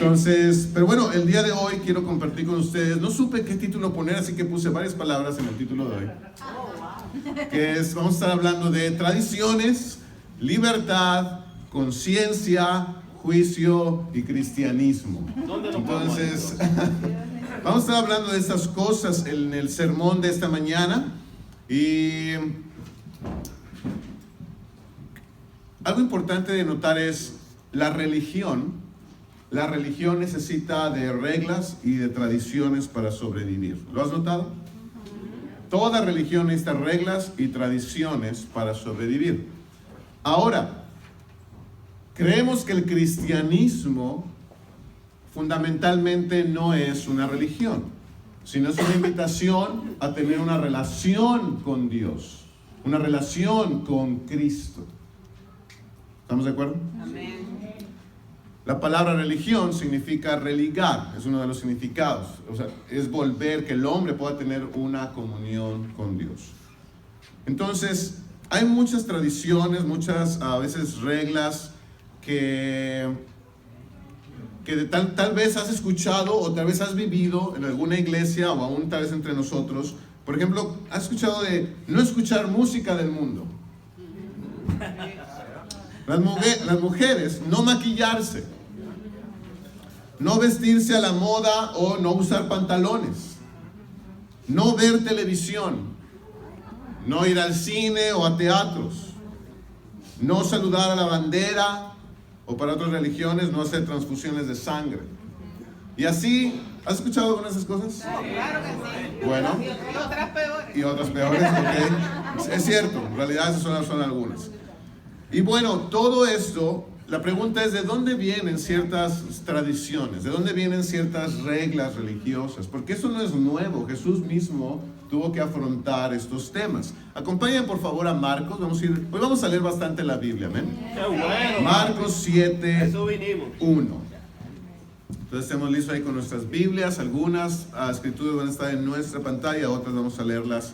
Entonces, pero bueno, el día de hoy quiero compartir con ustedes, no supe qué título poner, así que puse varias palabras en el título de hoy. Que es, vamos a estar hablando de tradiciones, libertad, conciencia, juicio y cristianismo. Entonces, vamos a estar hablando de estas cosas en el sermón de esta mañana. Y algo importante de notar es la religión necesita de reglas y de tradiciones para sobrevivir. ¿Lo has notado? Toda religión necesita reglas y tradiciones para sobrevivir. Ahora, creemos que el cristianismo fundamentalmente no es una religión, sino es una invitación a tener una relación con Dios, una relación con Cristo. ¿Estamos de acuerdo? Amén. La palabra religión significa religar, es uno de los significados. O sea, es volver que el hombre pueda tener una comunión con Dios. Entonces, hay muchas tradiciones, muchas a veces reglas que tal vez has escuchado o tal vez has vivido en alguna iglesia o aún tal vez entre nosotros. Por ejemplo, has escuchado de no escuchar música del mundo. Las mujeres no maquillarse, no vestirse a la moda o no usar pantalones, no ver televisión, no ir al cine o a teatros, no saludar a la bandera o para otras religiones no hacer transfusiones de sangre. Y así, ¿has escuchado algunas de esas cosas? Sí, claro que sí. Bueno. Y otras peores. Y otras peores, ok. Es cierto, en realidad esas son algunas. Y bueno, todo esto, la pregunta es ¿de dónde vienen ciertas tradiciones? ¿De dónde vienen ciertas reglas religiosas? Porque eso no es nuevo, Jesús mismo tuvo que afrontar estos temas. Acompañen por favor a Marcos, hoy vamos a leer bastante la Biblia, amén. ¡Qué bueno! Marcos 7, Eso vinimos. 1. Entonces estamos listos ahí con nuestras Biblias, algunas escrituras van a estar en nuestra pantalla, otras vamos a leerlas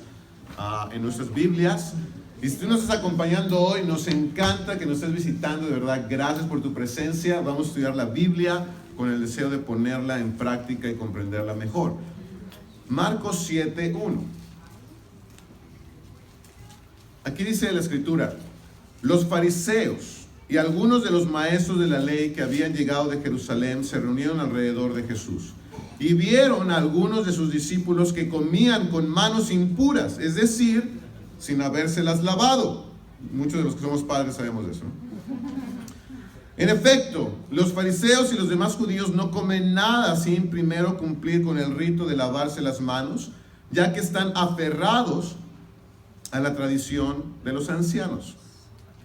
en nuestras Biblias. Y si tú nos estás acompañando hoy, nos encanta que nos estés visitando, de verdad, gracias por tu presencia. Vamos a estudiar la Biblia con el deseo de ponerla en práctica y comprenderla mejor. Marcos 7, 1. Aquí dice la escritura: los fariseos y algunos de los maestros de la ley que habían llegado de Jerusalén se reunieron alrededor de Jesús y vieron a algunos de sus discípulos que comían con manos impuras, es decir, sin habérselas lavado. Muchos de los que somos padres sabemos de eso, ¿no? En efecto, los fariseos y los demás judíos no comen nada sin primero cumplir con el rito de lavarse las manos, ya que están aferrados a la tradición de los ancianos.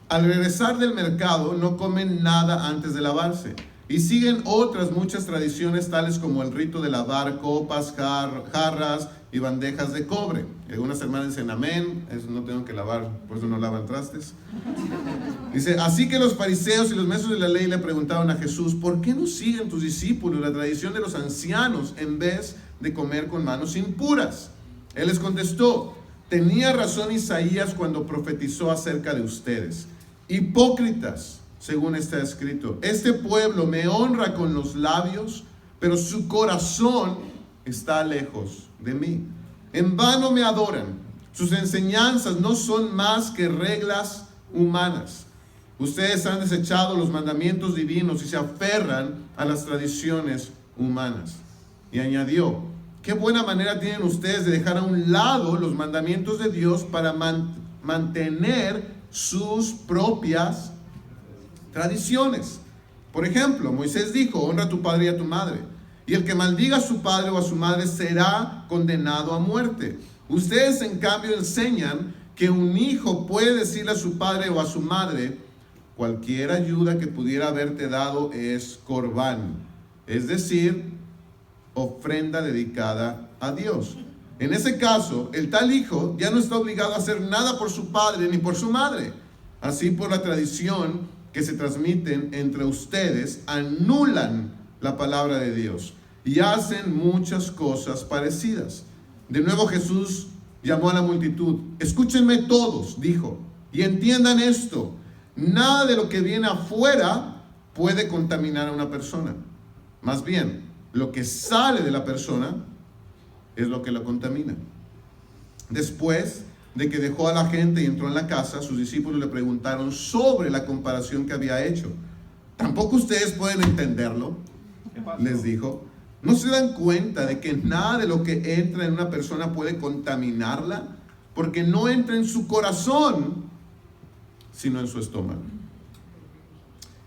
Al regresar del mercado no comen nada antes de lavarse y siguen otras muchas tradiciones tales como el rito de lavar copas, jarras y bandejas de cobre. Algunas hermanas dicen amén, eso no tengo que lavar, por eso no lavan trastes. Dice, así que los fariseos y los maestros de la ley le preguntaron a Jesús: ¿por qué no siguen tus discípulos la tradición de los ancianos en vez de comer con manos impuras? Él les contestó: tenía razón Isaías cuando profetizó acerca de ustedes. Hipócritas, según está escrito, este pueblo me honra con los labios, pero su corazón está lejos de mí. En vano me adoran. Sus enseñanzas no son más que reglas humanas. Ustedes han desechado los mandamientos divinos y se aferran a las tradiciones humanas. Y añadió: qué buena manera tienen ustedes de dejar a un lado los mandamientos de Dios para mantener sus propias tradiciones. Por ejemplo, Moisés dijo: honra a tu padre y a tu madre, y el que maldiga a su padre o a su madre será condenado a muerte. Ustedes en cambio enseñan que un hijo puede decirle a su padre o a su madre: cualquier ayuda que pudiera haberte dado es corbán, es decir, ofrenda dedicada a Dios. En ese caso, el tal hijo ya no está obligado a hacer nada por su padre ni por su madre. Así, por la tradición que se transmiten entre ustedes, anulan la palabra de Dios y hacen muchas cosas parecidas. De nuevo Jesús llamó a la multitud. Escúchenme todos, dijo, y entiendan esto: nada de lo que viene afuera puede contaminar a una persona. Más bien, lo que sale de la persona es lo que la contamina. Después de que dejó a la gente y entró en la casa, sus discípulos le preguntaron sobre la comparación que había hecho. ¿Tampoco ustedes pueden entenderlo?, les dijo. ¿No se dan cuenta de que nada de lo que entra en una persona puede contaminarla? Porque no entra en su corazón, sino en su estómago.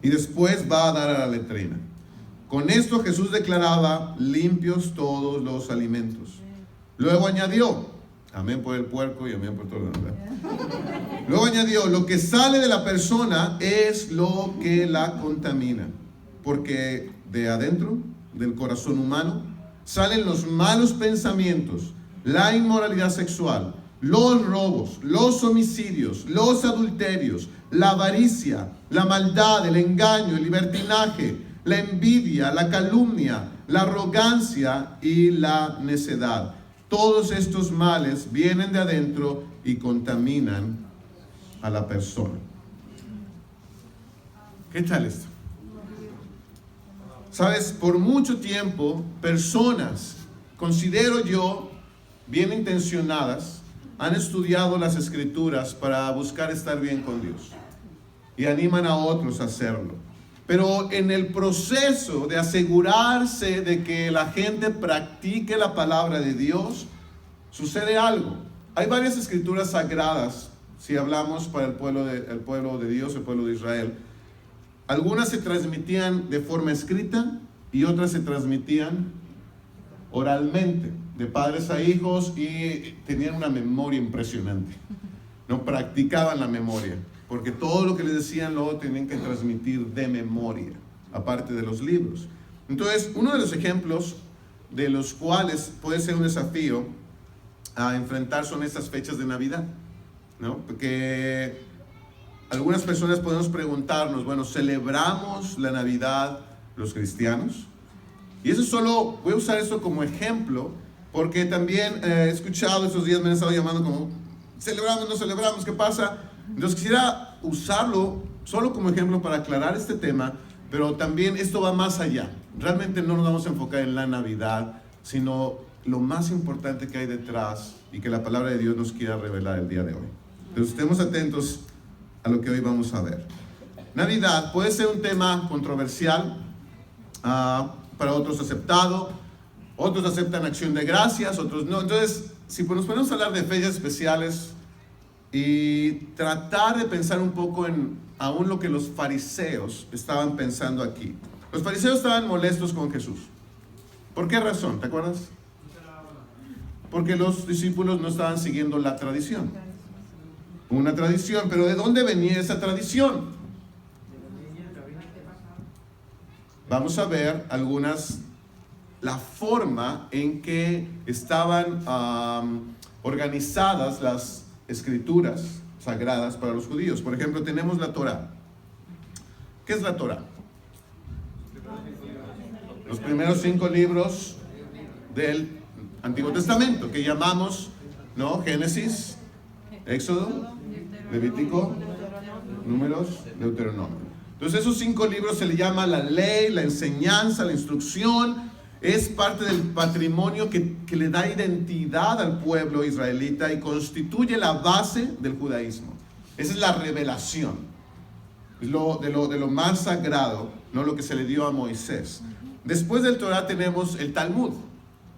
Y después va a dar a la letrina. Con esto Jesús declaraba limpios todos los alimentos. Luego añadió, amén por el puerco y amén por todo lo demás. Luego añadió, lo que sale de la persona es lo que la contamina. Porque de adentro, del corazón humano, salen los malos pensamientos, la inmoralidad sexual, los robos, los homicidios, los adulterios, la avaricia, la maldad, el engaño, el libertinaje, la envidia, la calumnia, la arrogancia y la necedad. Todos estos males vienen de adentro y contaminan a la persona. ¿Qué tal esto? Sabes, por mucho tiempo, personas, considero yo, bien intencionadas, han estudiado las Escrituras para buscar estar bien con Dios. Y animan a otros a hacerlo. Pero en el proceso de asegurarse de que la gente practique la palabra de Dios, sucede algo. Hay varias escrituras sagradas, si hablamos para el pueblo de Dios, el pueblo de Israel. Algunas se transmitían de forma escrita y otras se transmitían oralmente, de padres a hijos, y tenían una memoria impresionante. No practicaban la memoria, porque todo lo que les decían luego tenían que transmitir de memoria, aparte de los libros. Entonces, uno de los ejemplos de los cuales puede ser un desafío a enfrentar son estas fechas de Navidad, ¿no? Porque algunas personas podemos preguntarnos, bueno, ¿celebramos la Navidad los cristianos? Y eso solo, voy a usar esto como ejemplo, porque también he escuchado estos días, me han estado llamando como, ¿celebramos, no celebramos? ¿Qué pasa? Entonces quisiera usarlo solo como ejemplo para aclarar este tema, pero también esto va más allá. Realmente no nos vamos a enfocar en la Navidad, sino lo más importante que hay detrás y que la palabra de Dios nos quiera revelar el día de hoy. Entonces estemos atentos a lo que hoy vamos a ver. Navidad puede ser un tema controversial, para otros aceptado, otros aceptan acción de gracias, otros no. Entonces, si nos ponemos a hablar de fechas especiales y tratar de pensar un poco en aún lo que los fariseos estaban pensando aquí. Los fariseos estaban molestos con Jesús. ¿Por qué razón? ¿Te acuerdas? Porque los discípulos no estaban siguiendo la tradición. Una tradición, pero ¿de dónde venía esa tradición? Vamos a ver la forma en que estaban organizadas las escrituras sagradas para los judíos. Por ejemplo, tenemos la Torá. ¿Qué es la Torá? Los primeros 5 libros del Antiguo Testamento, que llamamos, ¿no? Génesis, Éxodo, Levítico, Números, Deuteronomio. Entonces esos 5 libros se le llama la ley, la enseñanza, la instrucción. Es parte del patrimonio que le da identidad al pueblo israelita y constituye la base del judaísmo. Esa es la revelación. Es de lo más sagrado, no lo que se le dio a Moisés. Después del Torá tenemos el Talmud.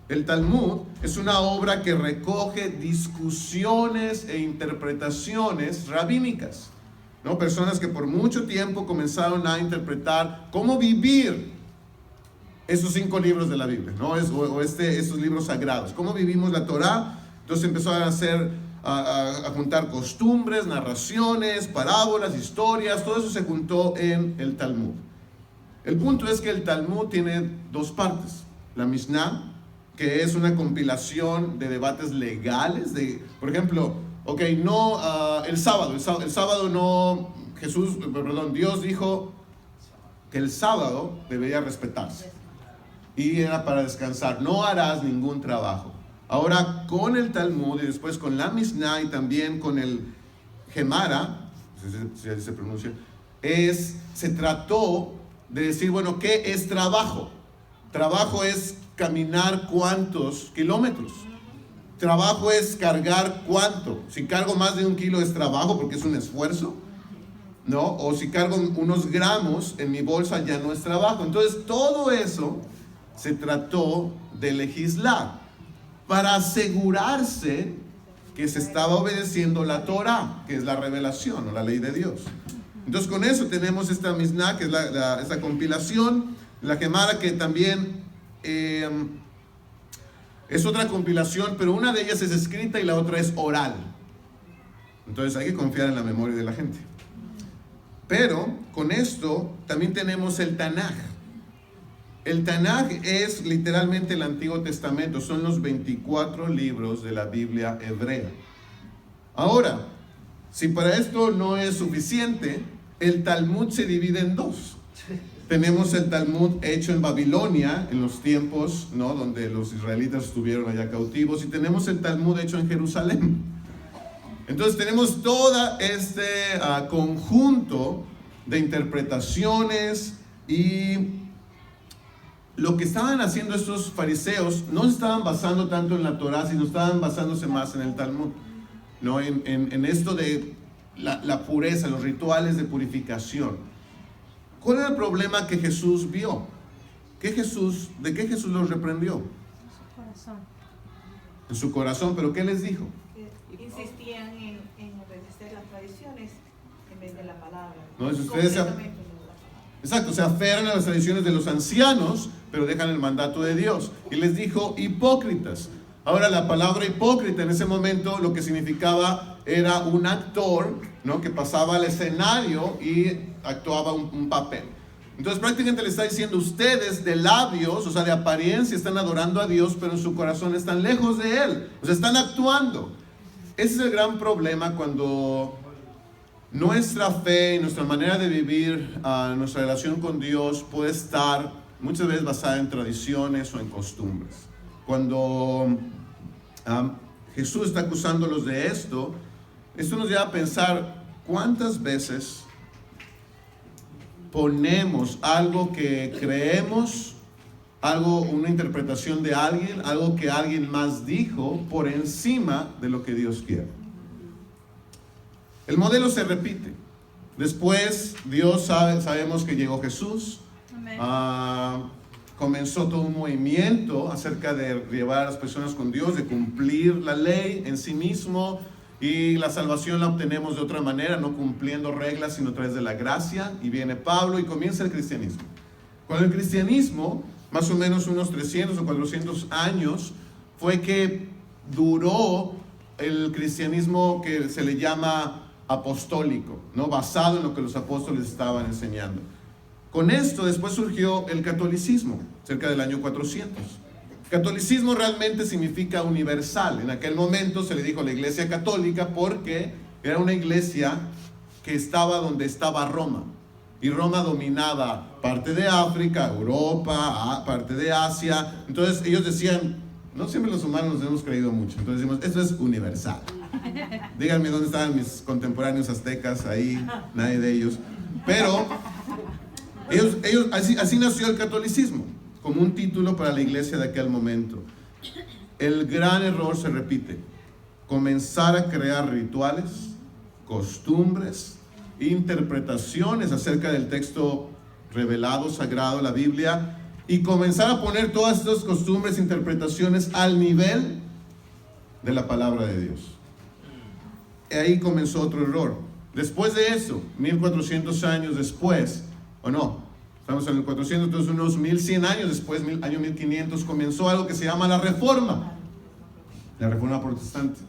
El Talmud es una obra que recoge discusiones e interpretaciones rabínicas, ¿no? Personas que por mucho tiempo comenzaron a interpretar cómo vivir esos 5 libros de la Biblia, ¿no? Estos libros sagrados. ¿Cómo vivimos la Torá? Entonces empezó a juntar costumbres, narraciones, parábolas, historias. Todo eso se juntó en el Talmud. El punto es que el Talmud tiene 2 partes. La Mishnah, que es una compilación de debates legales. Por ejemplo, el sábado no, Dios dijo que el sábado debería respetarse. Y era para descansar, no harás ningún trabajo. Ahora con el Talmud y después con la Mishnah y también con el Gemara, si así se pronuncia, se trató de decir, bueno, ¿qué es trabajo? Trabajo es caminar cuántos kilómetros. Trabajo es cargar cuánto. Si cargo más de 1 kilo es trabajo porque es un esfuerzo, ¿no? O si cargo unos gramos en mi bolsa ya no es trabajo. Entonces todo eso se trató de legislar para asegurarse que se estaba obedeciendo la Torah, que es la revelación o la ley de Dios. Entonces con eso tenemos esta Mishnah, que es esta compilación, la Gemara, que también es otra compilación, pero una de ellas es escrita y la otra es oral. Entonces hay que confiar en la memoria de la gente. Pero con esto también tenemos el Tanaj. El Tanaj es literalmente el Antiguo Testamento, son los 24 libros de la Biblia hebrea. Ahora, si para esto no es suficiente, el Talmud se divide en dos. Tenemos el Talmud hecho en Babilonia, en los tiempos, ¿no?, donde los israelitas estuvieron allá cautivos, y tenemos el Talmud hecho en Jerusalén. Entonces tenemos todo este conjunto de interpretaciones, y lo que estaban haciendo estos fariseos no se estaban basando tanto en la Torah, sino estaban basándose más en el Talmud, ¿no? En esto de la pureza, los rituales de purificación. ¿Cuál era el problema que Jesús vio? ¿De qué Jesús los reprendió? En su corazón, pero ¿qué les dijo? Insistían en obedecer las tradiciones en vez de la palabra. No, si ustedes exacto, se aferran a las tradiciones de los ancianos, pero dejan el mandato de Dios. Y les dijo hipócritas. Ahora, la palabra hipócrita en ese momento lo que significaba era un actor, ¿no?, que pasaba al escenario y actuaba un papel. Entonces prácticamente le está diciendo, ustedes de labios, o sea, de apariencia, están adorando a Dios, pero en su corazón están lejos de Él. O sea, están actuando. Ese es el gran problema cuando nuestra fe y nuestra manera de vivir, nuestra relación con Dios puede estar muchas veces basada en tradiciones o en costumbres. Cuando Jesús está acusándolos de esto nos lleva a pensar cuántas veces ponemos algo que creemos, una interpretación de alguien, algo que alguien más dijo, por encima de lo que Dios quiere. El modelo se repite. Después, sabemos que llegó Jesús. Comenzó todo un movimiento acerca de llevar a las personas con Dios, de cumplir la ley en sí mismo, y la salvación la obtenemos de otra manera, no cumpliendo reglas, sino a través de la gracia. Y viene Pablo y comienza el cristianismo. Cuando el cristianismo, más o menos unos 300 o 400 años, fue que duró el cristianismo que se le llama apostólico, ¿no?, basado en lo que los apóstoles estaban enseñando. Con esto después surgió el catolicismo, cerca del año 400. Catolicismo realmente significa universal. En aquel momento se le dijo la iglesia católica porque era una iglesia que estaba donde estaba Roma. Y Roma dominaba parte de África, Europa, parte de Asia. Entonces ellos decían, no siempre los humanos nos hemos creído mucho. Entonces decimos, esto es universal. Díganme dónde estaban mis contemporáneos aztecas, ahí, nadie de ellos. Pero así nació el catolicismo, como un título para la iglesia de aquel momento. El gran error se repite: comenzar a crear rituales, costumbres, interpretaciones acerca del texto revelado, sagrado, la Biblia, y comenzar a poner todas estas costumbres, interpretaciones al nivel de la palabra de Dios. Y ahí comenzó otro error. Después de eso, 1400 años después, o no, estamos en el 400, entonces unos 1100 años después, año 1500, comenzó algo que se llama la Reforma Protestante.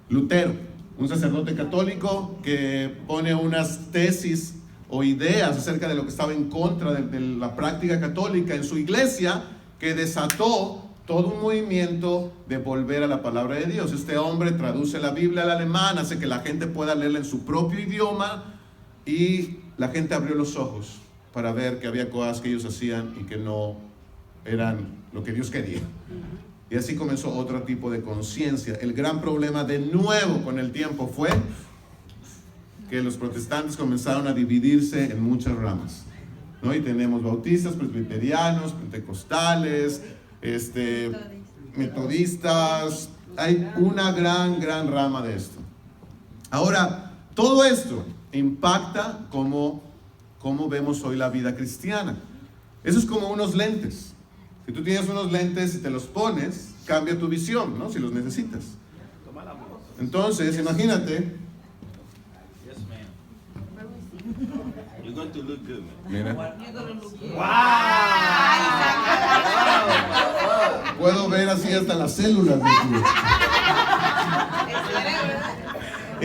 Lutero, un sacerdote católico que pone unas tesis o ideas acerca de lo que estaba en contra de la práctica católica en su iglesia, que desató todo un movimiento de volver a la palabra de Dios. Este hombre traduce la Biblia al alemán, hace que la gente pueda leerla en su propio idioma, y la gente abrió los ojos para ver que había cosas que ellos hacían y que no eran lo que Dios quería. Y así comenzó otro tipo de conciencia. El gran problema de nuevo con el tiempo fue que los protestantes comenzaron a dividirse en muchas ramas. ¿no? Y tenemos bautistas, presbiterianos, pentecostales, metodistas. Hay una gran rama de esto. Ahora, todo esto impacta cómo vemos hoy la vida cristiana. Eso es como unos lentes. Si tú tienes unos lentes y te los pones, cambia tu visión, ¿no? Si los necesitas. Entonces, imagínate. Yes, ma'am. You're going to look good, man. Mira, Wow. puedo ver así hasta las células de tu...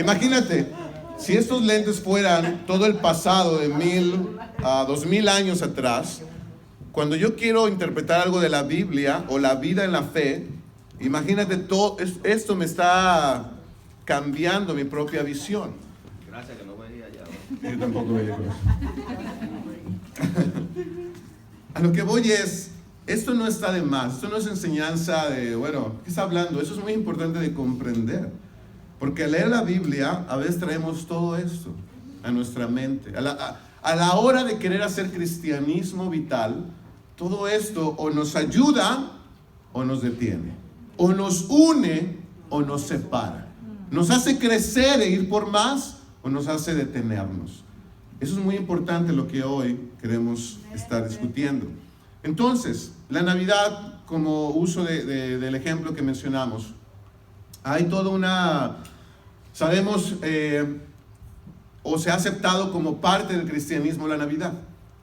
Imagínate, si estos lentes fueran todo el pasado de 1000 a 2000 años atrás, cuando yo quiero interpretar algo de la Biblia o la vida en la fe, imagínate, todo esto me está cambiando mi propia visión. Gracias que no veía allá. Yo tampoco veía con eso. A lo que voy es, esto no está de más, esto no es enseñanza de, bueno, ¿qué está hablando? Eso es muy importante de comprender. Porque al leer la Biblia, a veces traemos todo esto a nuestra mente. A la hora de querer hacer cristianismo vital, todo esto o nos ayuda o nos detiene. O nos une o nos separa. Nos hace crecer e ir por más o nos hace detenernos. Eso es muy importante lo que hoy queremos estar discutiendo. Entonces, la Navidad, como uso del ejemplo que mencionamos, hay toda una... Sabemos, o se ha aceptado como parte del cristianismo la Navidad,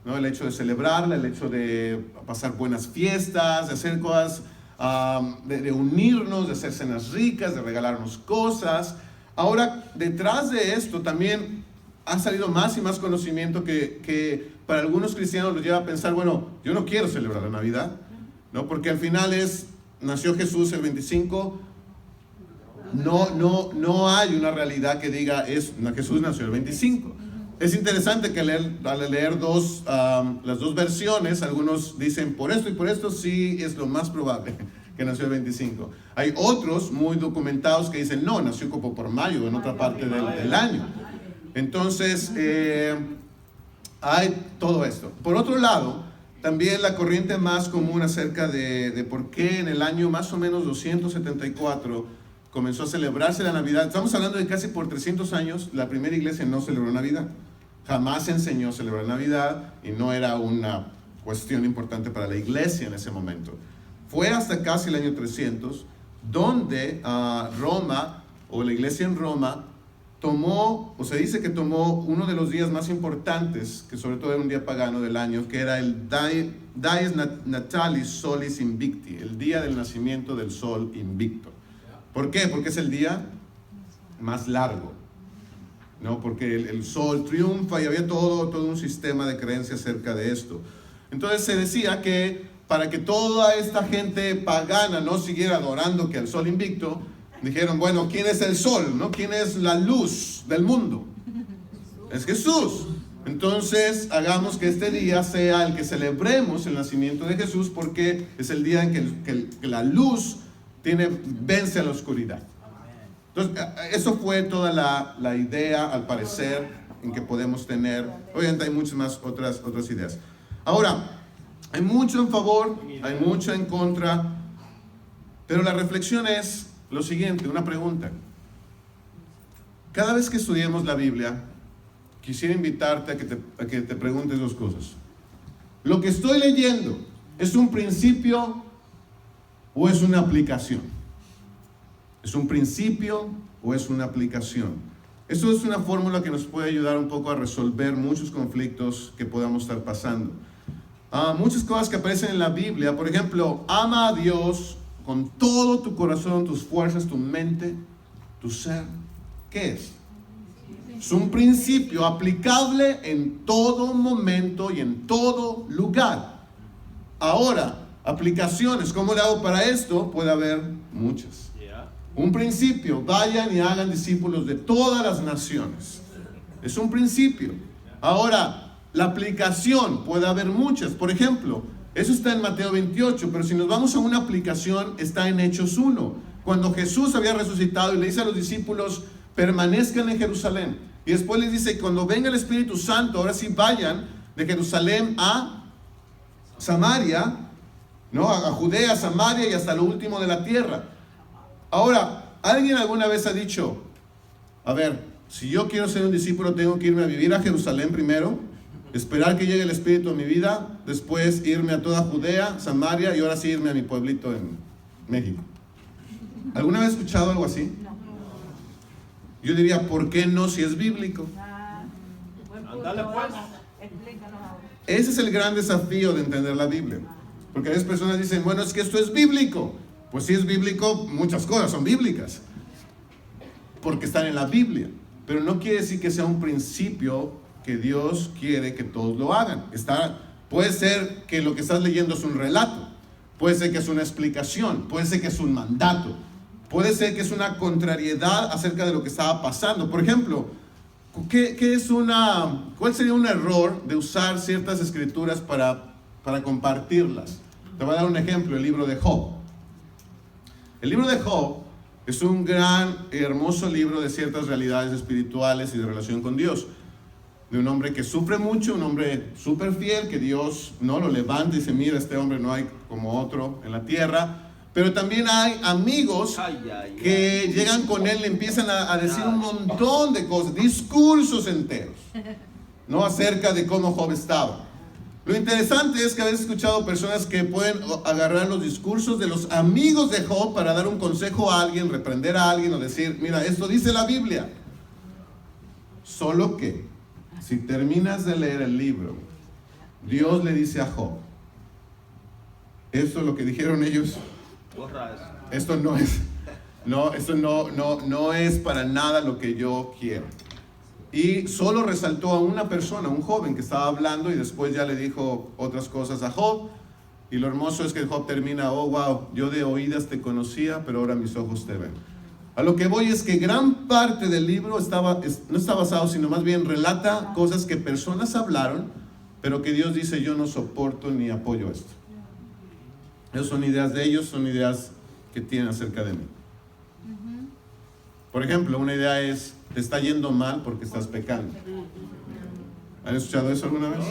¿no? El hecho de celebrarla, el hecho de pasar buenas fiestas, de hacer cosas, de unirnos, de hacer cenas ricas, de regalarnos cosas. Ahora, detrás de esto también ha salido más y más conocimiento que para algunos cristianos los lleva a pensar, bueno, yo no quiero celebrar la Navidad, ¿no? Porque al final nació Jesús el 25. No hay una realidad que diga Jesús nació el 25. Es interesante que al leer las dos versiones, algunos dicen por esto y por esto sí es lo más probable que nació el 25. Hay otros muy documentados que dicen no, nació como por mayo, en otra parte del año. Entonces, hay todo esto. Por otro lado, también la corriente más común acerca de por qué en el año más o menos 274 comenzó a celebrarse la Navidad. Estamos hablando de casi por 300 años, la primera iglesia no celebró Navidad. Jamás enseñó a celebrar Navidad y no era una cuestión importante para la iglesia en ese momento. Fue hasta casi el año 300 donde Roma, o la iglesia en Roma, tomó, o se dice que tomó uno de los días más importantes, que sobre todo era un día pagano del año, que era el Dies Natalis Solis Invicti, el día del nacimiento del sol invicto. ¿Por qué? Porque es el día más largo, ¿no? Porque el sol triunfa y había todo un sistema de creencias acerca de esto. Entonces se decía que para que toda esta gente pagana no siguiera adorando que al sol invicto, dijeron, bueno, ¿quién es el sol? ¿No? ¿Quién es la luz del mundo? Es Jesús. Entonces hagamos que este día sea el que celebremos el nacimiento de Jesús, porque es el día en que la luz vence a la oscuridad. Entonces, eso fue toda la idea, al parecer, en que podemos tener. Obviamente hay muchas más otras ideas. Ahora, hay mucho en favor, hay mucho en contra, pero la reflexión es lo siguiente, una pregunta. Cada vez que estudiemos la Biblia, quisiera invitarte a que te preguntes dos cosas. ¿Lo que estoy leyendo es un principio o es una aplicación? ¿Es un principio o es una aplicación? Eso es una fórmula que nos puede ayudar un poco a resolver muchos conflictos que podamos estar pasando. Muchas cosas que aparecen en la Biblia, por ejemplo, ama a Dios con todo tu corazón, tus fuerzas, tu mente, tu ser. ¿Qué es? Es un principio aplicable en todo momento y en todo lugar. Ahora, aplicaciones, ¿cómo le hago para esto? Puede haber muchas. Un principio, vayan y hagan discípulos de todas las naciones. Es un principio. Ahora, la aplicación, puede haber muchas. Por ejemplo, eso está en Mateo 28, pero si nos vamos a una aplicación, está en Hechos 1. Cuando Jesús había resucitado y le dice a los discípulos, permanezcan en Jerusalén. Y después les dice, cuando venga el Espíritu Santo, ahora sí vayan de Jerusalén a Samaria, ¿no? A Judea, Samaria y hasta lo último de la tierra. Ahora, ¿alguien alguna vez ha dicho, a ver, si yo quiero ser un discípulo, tengo que irme a vivir a Jerusalén primero, esperar que llegue el Espíritu a mi vida, después irme a toda Judea, Samaria y ahora sí irme a mi pueblito en México? ¿Alguna vez has escuchado algo así? Yo diría, ¿por qué no si es bíblico? Buen punto. Ándale, pues. Explícanos ahora. Ese es el gran desafío de entender la Biblia. Porque a veces personas dicen, bueno, es que esto es bíblico. Pues si es bíblico, muchas cosas son bíblicas. Porque están en la Biblia. Pero no quiere decir que sea un principio que Dios quiere que todos lo hagan. Puede ser que lo que estás leyendo es un relato. Puede ser que es una explicación. Puede ser que es un mandato. Puede ser que es una contrariedad acerca de lo que estaba pasando. Por ejemplo, ¿cuál sería un error de usar ciertas escrituras para compartirlas? Te voy a dar un ejemplo, el libro de Job. El libro de Job es un gran, hermoso libro de ciertas realidades espirituales y de relación con Dios. De un hombre que sufre mucho, un hombre súper fiel, que Dios no lo levanta y dice, mira, este hombre no hay como otro en la tierra. Pero también hay amigos que llegan con él, le empiezan a decir un montón de cosas, discursos enteros, ¿no? Acerca de cómo Job estaba. Lo interesante es que a veces he escuchado personas que pueden agarrar los discursos de los amigos de Job para dar un consejo a alguien, reprender a alguien o decir, mira, esto dice la Biblia. Solo que, si terminas de leer el libro, Dios le dice a Job, esto es lo que dijeron ellos. Esto no es para nada lo que yo quiero. Y solo resaltó a una persona, un joven que estaba hablando, y después ya le dijo otras cosas a Job. Y lo hermoso es que Job termina, oh wow, yo de oídas te conocía, pero ahora mis ojos te ven. A lo que voy es que gran parte del libro no está basado, sino más bien relata cosas que personas hablaron, pero que Dios dice, yo no soporto ni apoyo esto. Esas son ideas de ellos, son ideas que tienen acerca de mí. Por ejemplo, una idea es, te está yendo mal porque estás pecando. ¿Han escuchado eso alguna vez?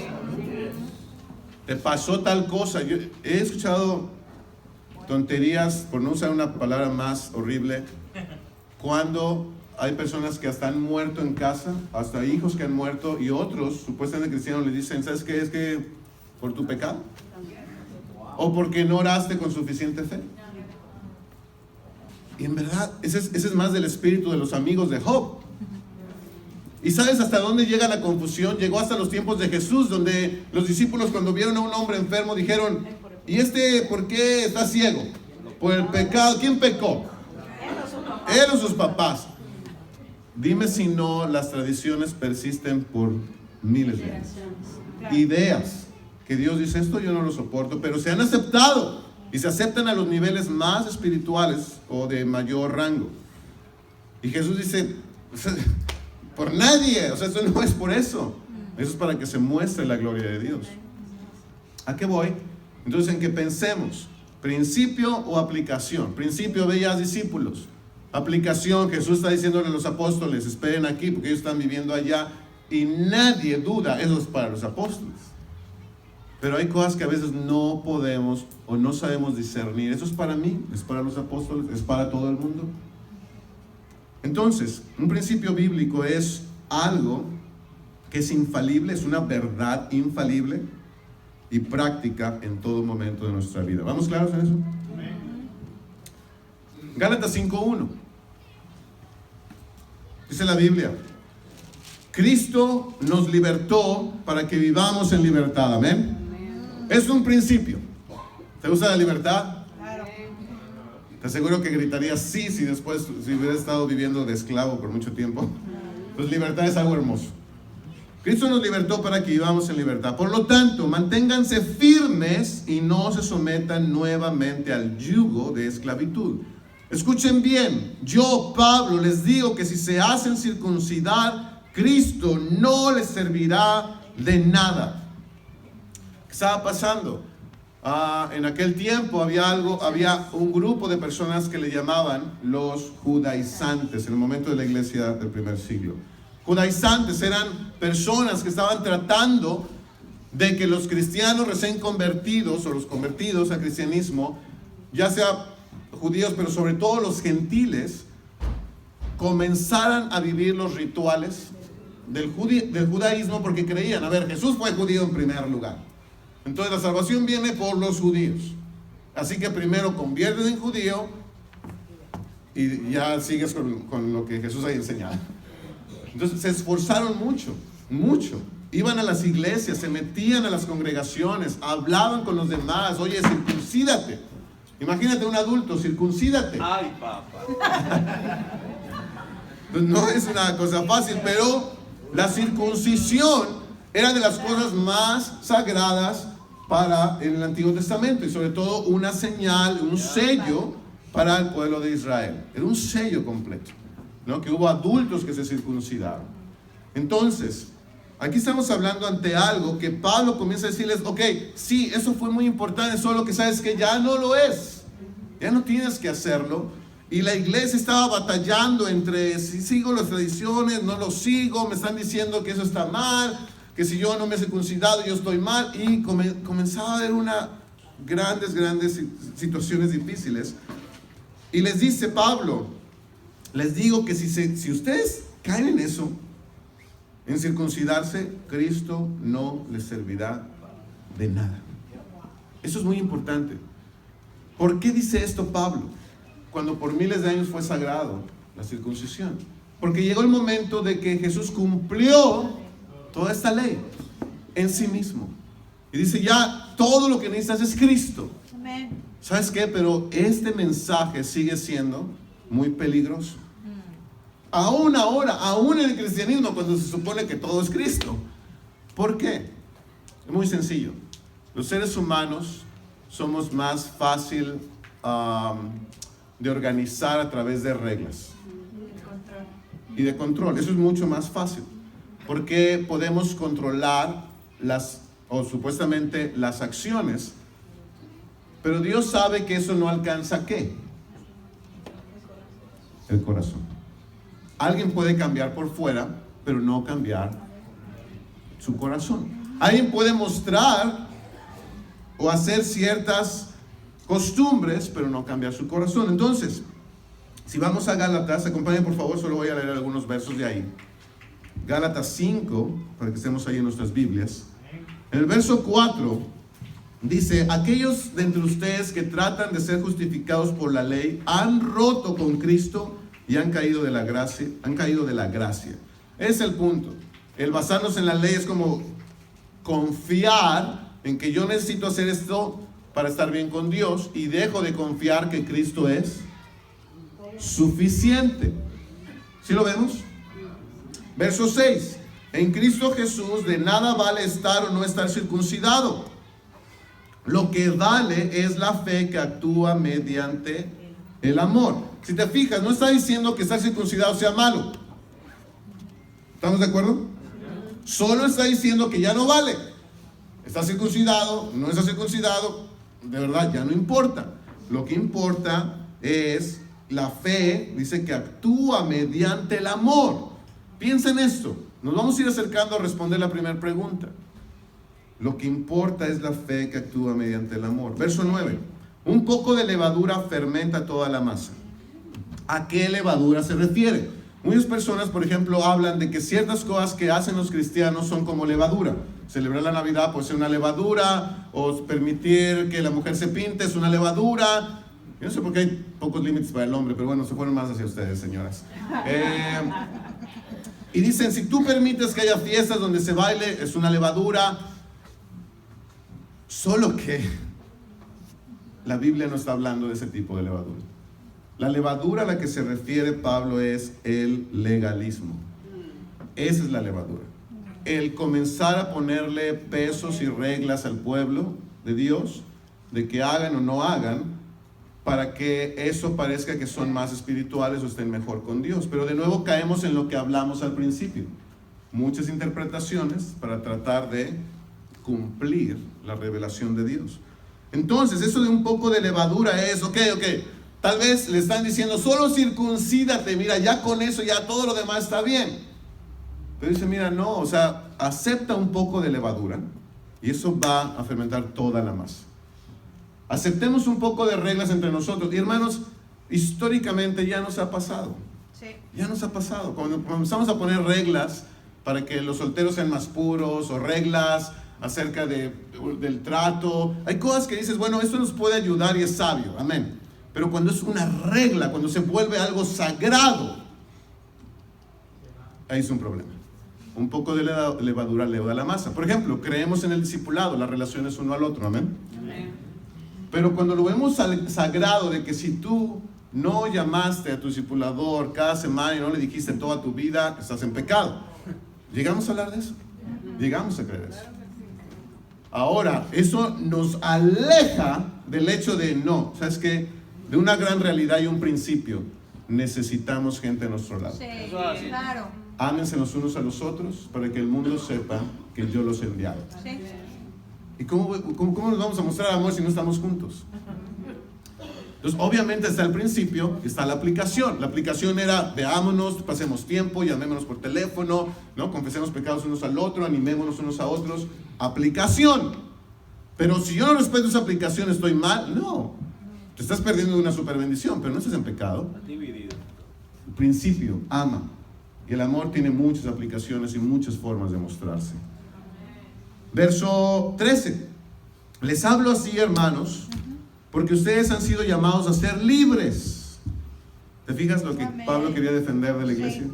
Te pasó tal cosa. Yo he escuchado tonterías, por no usar una palabra más horrible, cuando hay personas que hasta han muerto en casa, hasta hijos que han muerto, y otros, supuestamente cristianos, le dicen, ¿sabes qué? Es que por tu pecado. O porque no oraste con suficiente fe. Y en verdad, ese es más del espíritu de los amigos de Job. ¿Y sabes hasta dónde llega la confusión? Llegó hasta los tiempos de Jesús, donde los discípulos, cuando vieron a un hombre enfermo, dijeron, ¿y este por qué está ciego? Por el pecado. ¿Quién pecó? Él o sus papás. Dime si no las tradiciones persisten por miles de años. Ideas que Dios dice, esto yo no lo soporto, pero se han aceptado y se aceptan a los niveles más espirituales o de mayor rango. Y Jesús dice, por nadie, o sea, eso no es por eso. Eso es para que se muestre la gloria de Dios. ¿A qué voy? Entonces, en que pensemos, principio o aplicación. Principio, bellas discípulos. Aplicación, Jesús está diciéndole a los apóstoles, esperen aquí porque ellos están viviendo allá y nadie duda, eso es para los apóstoles. Pero hay cosas que a veces no podemos o no sabemos discernir. Eso es para mí, es para los apóstoles, es para todo el mundo. Entonces, un principio bíblico es algo que es infalible, es una verdad infalible y práctica en todo momento de nuestra vida. ¿Vamos claros en eso? Gálatas 5:1. Dice la Biblia, Cristo nos libertó para que vivamos en libertad. Amén. Es un principio. ¿Te gusta la libertad? Claro. Te aseguro que gritarías sí si después, si hubieras estado viviendo de esclavo por mucho tiempo. Pues libertad es algo hermoso. Cristo nos libertó para que vivamos en libertad. Por lo tanto, manténganse firmes y no se sometan nuevamente al yugo de esclavitud. Escuchen bien, yo, Pablo, les digo que si se hacen circuncidar, Cristo no les servirá de nada. ¿Qué estaba pasando? En aquel tiempo había un grupo de personas que le llamaban los judaizantes, en el momento de la iglesia del primer siglo. Judaizantes eran personas que estaban tratando de que los cristianos recién convertidos o los convertidos al cristianismo, ya sea judíos, pero sobre todo los gentiles, comenzaran a vivir los rituales del judaísmo, porque creían, a ver, Jesús fue judío en primer lugar. Entonces la salvación viene por los judíos. Así que primero conviertes en judío y ya sigues con lo que Jesús haya enseñado. Entonces se esforzaron mucho, mucho. Iban a las iglesias, se metían a las congregaciones, hablaban con los demás. Oye, circuncídate. Imagínate un adulto, circuncídate. Ay, papá. No es una cosa fácil, pero la circuncisión era de las cosas más sagradas para el Antiguo Testamento, y sobre todo una señal, un sello para el pueblo de Israel. Era un sello completo, ¿no? Que hubo adultos que se circuncidaron. Entonces, aquí estamos hablando ante algo que Pablo comienza a decirles, ok, sí, eso fue muy importante, solo que sabes que ya no lo es. Ya no tienes que hacerlo. Y la iglesia estaba batallando entre si sigo las tradiciones, no lo sigo, me están diciendo que eso está mal, que si yo no me he circuncidado yo estoy mal, y comenzaba a haber grandes situaciones difíciles. Y les dice Pablo, les digo que si ustedes caen en eso, en circuncidarse, Cristo no les servirá de nada. Eso es muy importante. ¿Por qué dice esto Pablo? Cuando por miles de años fue sagrado la circuncisión. Porque llegó el momento de que Jesús cumplió toda esta ley en sí mismo. Y dice, ya todo lo que necesitas es Cristo. Amén. ¿Sabes qué? Pero este mensaje sigue siendo muy peligroso. Aún ahora, aún en el cristianismo, cuando se supone que todo es Cristo. ¿Por qué? Es muy sencillo. Los seres humanos somos más fácil de organizar a través de reglas y de control. Eso es mucho más fácil, porque podemos controlar supuestamente las acciones, pero Dios sabe que eso no alcanza ¿qué? El corazón. Alguien puede cambiar por fuera, pero no cambiar su corazón. Alguien puede mostrar o hacer ciertas costumbres, pero no cambiar su corazón. Entonces, si vamos a Gálatas, acompáñenme por favor, solo voy a leer algunos versos de ahí. Gálatas 5, para que estemos ahí en nuestras Biblias. En el verso 4 dice, aquellos de entre ustedes que tratan de ser justificados por la ley han roto con Cristo y han caído de la gracia. Ese es el punto. El basarnos en la ley es como confiar en que yo necesito hacer esto para estar bien con Dios, y dejo de confiar que Cristo es suficiente. ¿Sí lo vemos? Verso 6. En Cristo Jesús de nada vale estar o no estar circuncidado. Lo que vale es la fe que actúa mediante el amor. Si te fijas, no está diciendo que estar circuncidado sea malo. ¿Estamos de acuerdo? Solo está diciendo que ya no vale. Está circuncidado, no está circuncidado, de verdad ya no importa. Lo que importa es la fe, dice que actúa mediante el amor. Piensa en esto. Nos vamos a ir acercando a responder la primera pregunta. Lo que importa es la fe que actúa mediante el amor. Verso 9. Un poco de levadura fermenta toda la masa. ¿A qué levadura se refiere? Muchas personas, por ejemplo, hablan de que ciertas cosas que hacen los cristianos son como levadura. Celebrar la Navidad puede ser una levadura, o permitir que la mujer se pinte es una levadura. Yo no sé por qué hay pocos límites para el hombre, pero bueno, se fueron más hacia ustedes, señoras. Y dicen, si tú permites que haya fiestas donde se baile, es una levadura. Solo que la Biblia no está hablando de ese tipo de levadura. La levadura a la que se refiere Pablo es el legalismo. Esa es la levadura. El comenzar a ponerle pesos y reglas al pueblo de Dios, de que hagan o no hagan, para que eso parezca que son más espirituales o estén mejor con Dios. Pero de nuevo caemos en lo que hablamos al principio. Muchas interpretaciones para tratar de cumplir la revelación de Dios. Entonces, eso de un poco de levadura es, ok, tal vez le están diciendo, solo circuncídate, mira, ya con eso, ya todo lo demás está bien. Pero dice, mira, no, o sea, acepta un poco de levadura, Y eso va a fermentar toda la masa. Aceptemos un poco de reglas entre nosotros. Y hermanos, históricamente ya nos ha pasado. Sí. Ya nos ha pasado. Cuando comenzamos a poner reglas para que los solteros sean más puros, o reglas acerca del trato, hay cosas que dices, bueno, esto nos puede ayudar y es sabio, amén. Pero cuando es una regla, cuando se vuelve algo sagrado, ahí es un problema. Un poco de levadura leuda la masa. Por ejemplo, creemos en el discipulado, las relaciones uno al otro, amén. Amén. Pero cuando lo vemos sagrado, de que si tú no llamaste a tu discipulador cada semana y no le dijiste toda tu vida, estás en pecado. ¿Llegamos a hablar de eso? Llegamos a creer eso. Ahora, eso nos aleja del hecho de no, ¿sabes qué? De una gran realidad y un principio. Necesitamos gente a nuestro lado. Sí, Eso es así. claro. Ámense los unos a los otros para que el mundo sepa que yo los he enviado. Sí. ¿Y cómo nos vamos a mostrar amor si no estamos juntos? Entonces, obviamente está el principio, está la aplicación. La aplicación era, veámonos, pasemos tiempo, llamémonos por teléfono, ¿no? Confesemos pecados unos al otro, animémonos unos a otros. Aplicación. Pero si yo no respeto esa aplicación, ¿estoy mal? No. Te estás perdiendo de una super bendición, pero no estás en pecado. Está dividido. El principio, ama. Y el amor tiene muchas aplicaciones y muchas formas de mostrarse. Verso 13. Les hablo así, hermanos, porque ustedes han sido llamados a ser libres. ¿Te fijas lo que Amén. Pablo quería defender de la iglesia?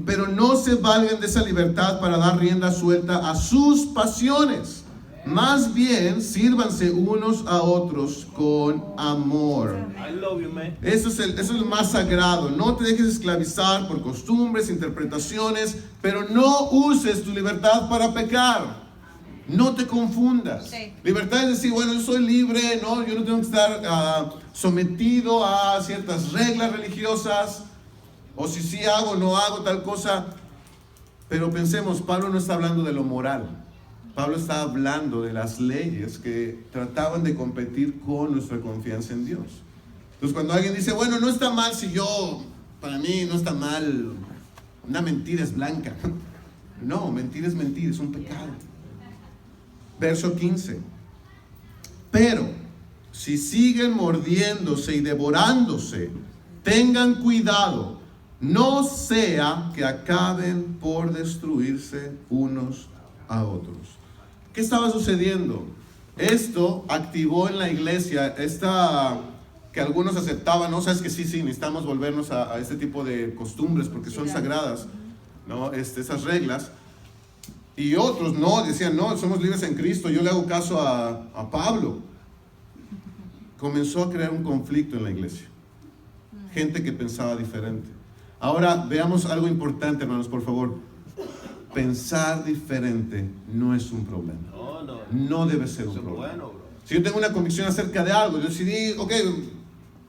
Pero no se valgan de esa libertad para dar rienda suelta a sus pasiones. Más bien, sírvanse unos a otros con amor. I love you, man. Eso es lo más sagrado. No te dejes esclavizar por costumbres, interpretaciones, pero no uses tu libertad para pecar. No te confundas. Sí. Libertad es decir, bueno, yo soy libre, ¿no? Yo no tengo que estar sometido a ciertas reglas religiosas, o si sí hago o no hago tal cosa. Pero pensemos, Pablo no está hablando de lo moral. Pablo está hablando de las leyes que trataban de competir con nuestra confianza en Dios. Entonces, cuando alguien dice, bueno, no está mal si yo, para mí no está mal, una mentira es blanca. No, mentira, es un pecado. Verso 15. Pero, si siguen mordiéndose y devorándose, tengan cuidado, no sea que acaben por destruirse unos a otros. ¿Qué estaba sucediendo? Esto activó en la iglesia que algunos aceptaban, no, sabes que sí, necesitamos volvernos a este tipo de costumbres porque son sagradas, ¿no? Esas reglas. Y otros no, decían, no, somos libres en Cristo, yo le hago caso a Pablo. Comenzó a crear un conflicto en la iglesia. Gente que pensaba diferente. Ahora veamos algo importante, hermanos, por favor. Pensar diferente no es un problema. No debe ser un problema. Bueno, bro. Si yo tengo una convicción acerca de algo, yo decidí, ok,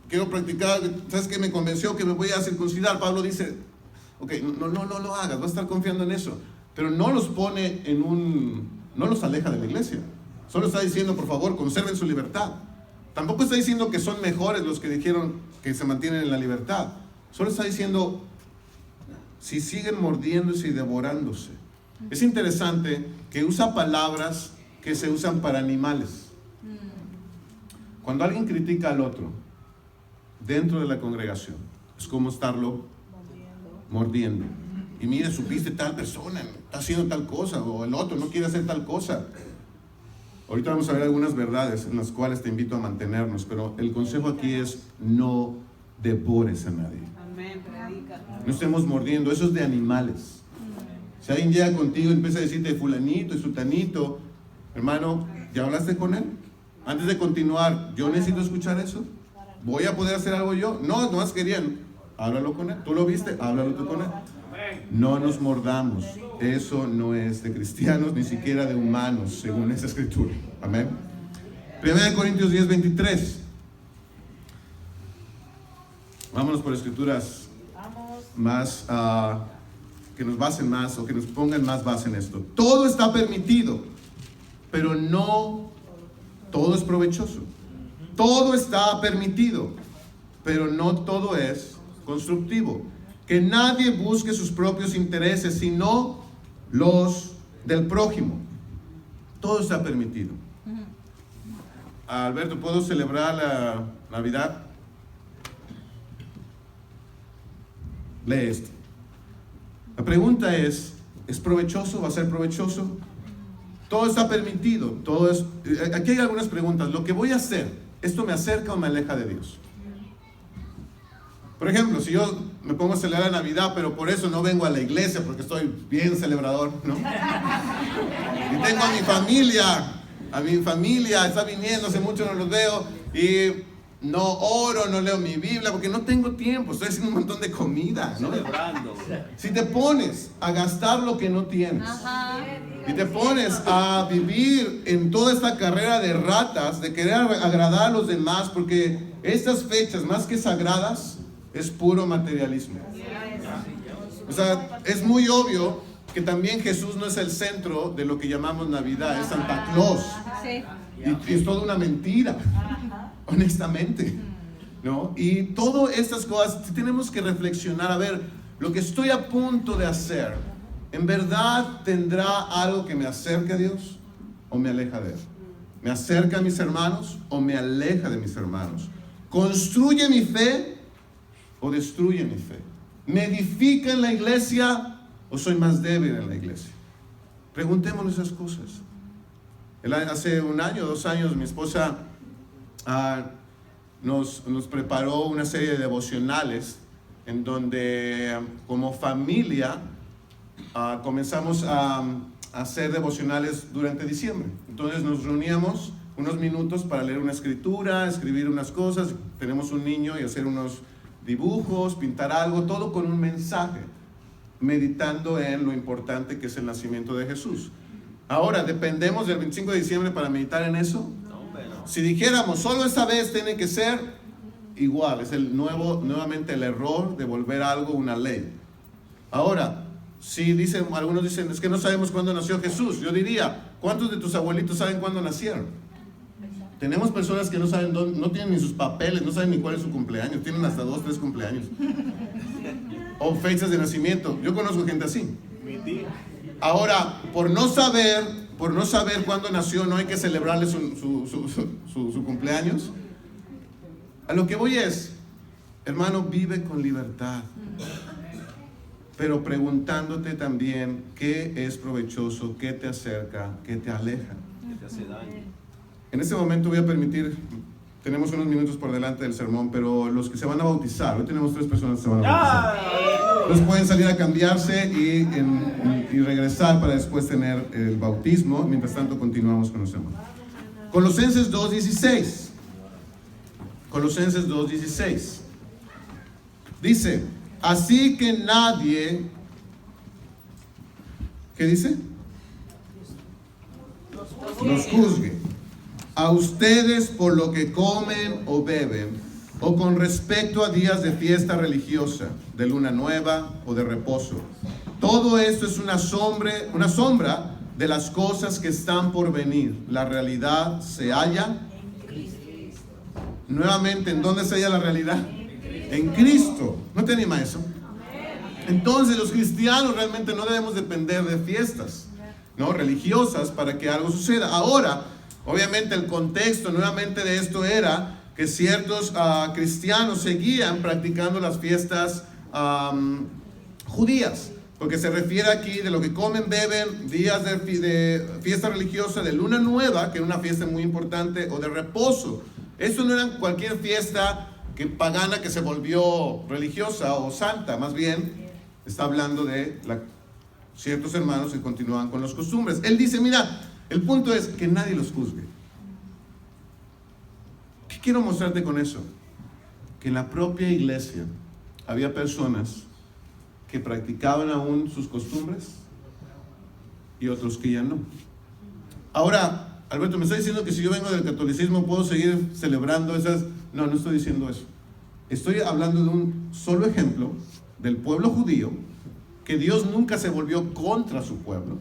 quiero practicar, ¿sabes qué? Me convenció que me voy a circuncidar. Pablo dice, ok, no lo hagas, vas a estar confiando en eso. Pero no los pone no los aleja de la iglesia. Solo está diciendo, por favor, conserven su libertad. Tampoco está diciendo que son mejores los que dijeron que se mantienen en la libertad. Solo está diciendo, si siguen mordiéndose y devorándose. Es interesante que usa palabras que se usan para animales. Cuando alguien critica al otro dentro de la congregación, es como estarlo mordiendo. Y mire, supiste tal persona, está haciendo tal cosa, o el otro no quiere hacer tal cosa. Ahorita vamos a ver algunas verdades en las cuales te invito a mantenernos, pero el consejo aquí es no devores a nadie. Amén, predica. No estemos mordiendo, eso es de animales. Si alguien llega contigo y empieza a decirte fulanito y sutanito, hermano, ¿ya hablaste con él? Antes de continuar, ¿yo necesito escuchar eso? ¿Voy a poder hacer algo yo? No, nomás querían, háblalo con él. ¿Tú lo viste? Háblalo tú con él. No nos mordamos. Eso no es de cristianos, ni siquiera de humanos, según esa escritura. Amén. 1 Corintios 10:23. Vámonos por escrituras más, que nos basen más, o que nos pongan más base en esto. Todo está permitido, pero no todo es provechoso. Todo está permitido, pero no todo es constructivo. Que nadie busque sus propios intereses, sino los del prójimo. todo está permitido. Alberto, ¿puedo celebrar la Navidad? Lee esto. La pregunta ¿es provechoso? ¿Va a ser provechoso? Todo está permitido. Todo es. Aquí hay algunas preguntas. Lo que voy a hacer, ¿esto me acerca o me aleja de Dios? Por ejemplo, si yo me pongo a celebrar la Navidad, pero por eso no vengo a la iglesia, porque estoy bien celebrador, ¿no? Y tengo a mi familia está viniendo, hace mucho no los veo, y no oro, no leo mi Biblia, porque no tengo tiempo, estoy haciendo un montón de comida, ¿no? Celebrando. Si te pones a gastar lo que no tienes, y te pones a vivir en toda esta carrera de ratas, de querer agradar a los demás, porque estas fechas, más que sagradas, es puro materialismo. O sea, es muy obvio que también Jesús no es el centro de lo que llamamos Navidad, es Santa Claus. Y es toda una mentira, honestamente, ¿no? Y todas estas cosas tenemos que reflexionar, a ver, lo que estoy a punto de hacer, ¿en verdad tendrá algo que me acerque a Dios o me aleja de Él? ¿Me acerca a mis hermanos o me aleja de mis hermanos? ¿Construye mi fe o destruye mi fe? ¿Me edifica en la iglesia o soy más débil en la iglesia? Preguntémonos esas cosas. Hace 1 año, 2 años, mi esposa nos preparó una serie de devocionales en donde como familia comenzamos a hacer devocionales durante diciembre. Entonces nos reuníamos unos minutos para leer una escritura, escribir unas cosas, tenemos un niño y hacer unos dibujos, pintar algo, todo con un mensaje, meditando en lo importante que es el nacimiento de Jesús. Ahora, ¿dependemos del 25 de diciembre para meditar en eso? Si dijéramos, solo esta vez tiene que ser, igual, es nuevamente el error de volver algo una ley. Ahora, si algunos dicen, es que no sabemos cuándo nació Jesús, yo diría, ¿cuántos de tus abuelitos saben cuándo nacieron? Tenemos personas que no saben dónde, no tienen ni sus papeles, no saben ni cuál es su cumpleaños, tienen hasta 2, 3 cumpleaños. O fechas de nacimiento. Yo conozco gente así. Ahora, por no saber cuándo nació, no hay que celebrarle su cumpleaños. A lo que voy es, hermano, vive con libertad, pero preguntándote también qué es provechoso, qué te acerca, qué te aleja. Que te hace daño. En este momento voy a permitir, tenemos unos minutos por delante del sermón, pero los que se van a bautizar, hoy tenemos 3 personas que se van a bautizar. Los pueden salir a cambiarse y regresar para después tener el bautismo. Mientras tanto continuamos con el sermón. Colosenses 2:16. Colosenses 2:16. Dice, así que nadie, ¿qué dice? Nos juzgue a ustedes por lo que comen o beben, o con respecto a días de fiesta religiosa, de luna nueva o de reposo. Todo esto es una sombra de las cosas que están por venir. La realidad se halla nuevamente. ¿En dónde se halla la realidad? En Cristo. ¿No te anima eso? Entonces los cristianos realmente no debemos depender de fiestas, ¿no?, religiosas para que algo suceda. Ahora, obviamente el contexto nuevamente de esto era que ciertos cristianos seguían practicando las fiestas judías, porque se refiere aquí de lo que comen, beben, días de fiesta religiosa, de luna nueva, que era una fiesta muy importante, o de reposo. Eso no era cualquier fiesta pagana que se volvió religiosa o santa, más bien está hablando de ciertos hermanos que continúan con las costumbres. Él dice, mira, el punto es que nadie los juzgue. ¿Qué quiero mostrarte con eso? Que en la propia iglesia había personas que practicaban aún sus costumbres y otros que ya no. Ahora, Alberto, ¿me está diciendo que si yo vengo del catolicismo puedo seguir celebrando esas? No, no estoy diciendo eso. Estoy hablando de un solo ejemplo del pueblo judío, que Dios nunca se volvió contra su pueblo,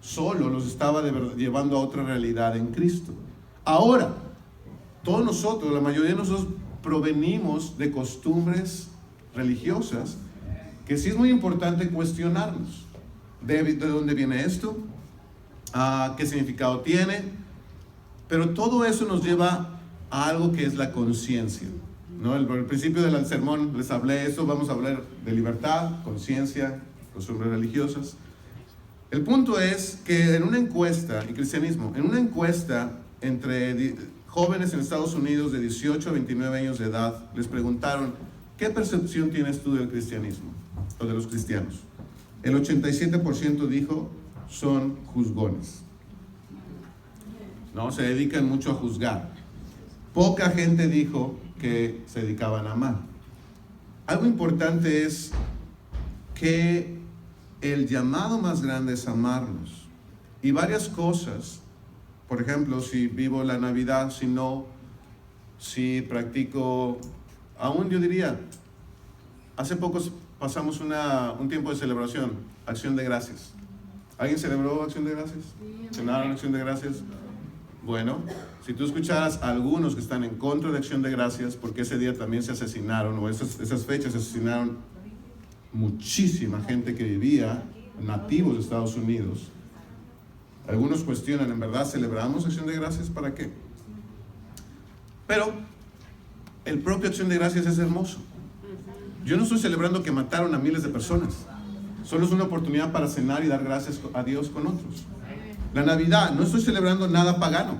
solo los estaba llevando a otra realidad en Cristo. Ahora, todos nosotros, la mayoría de nosotros provenimos de costumbres religiosas que sí es muy importante cuestionarnos. ¿De dónde viene esto? qué significado tiene, pero todo eso nos lleva a algo que es la conciencia, ¿no? El principio del sermón les hablé de eso. Vamos a hablar de libertad, conciencia, costumbres religiosas. El punto es que en una encuesta, y cristianismo, en una encuesta entre jóvenes en Estados Unidos de 18 a 29 años de edad, les preguntaron, ¿qué percepción tienes tú del cristianismo o de los cristianos? El 87% dijo, son juzgones. No, se dedican mucho a juzgar. Poca gente dijo que se dedicaban a amar. Algo importante es que el llamado más grande es amarnos. Y varias cosas, por ejemplo, si vivo la Navidad, si no, si practico, aún yo diría, hace poco pasamos un tiempo de celebración, Acción de Gracias. ¿Alguien celebró Acción de Gracias? ¿Cenaron Acción de Gracias? Bueno, si tú escucharas a algunos que están en contra de Acción de Gracias, porque ese día también se asesinaron, o esas fechas se asesinaron muchísima gente que vivía, nativos de Estados Unidos. Algunos cuestionan, ¿en verdad celebramos Acción de Gracias? ¿Para qué? Pero el propio Acción de Gracias es hermoso. Yo no estoy celebrando que mataron a miles de personas. Solo es una oportunidad para cenar y dar gracias a Dios con otros. La Navidad, no estoy celebrando nada pagano.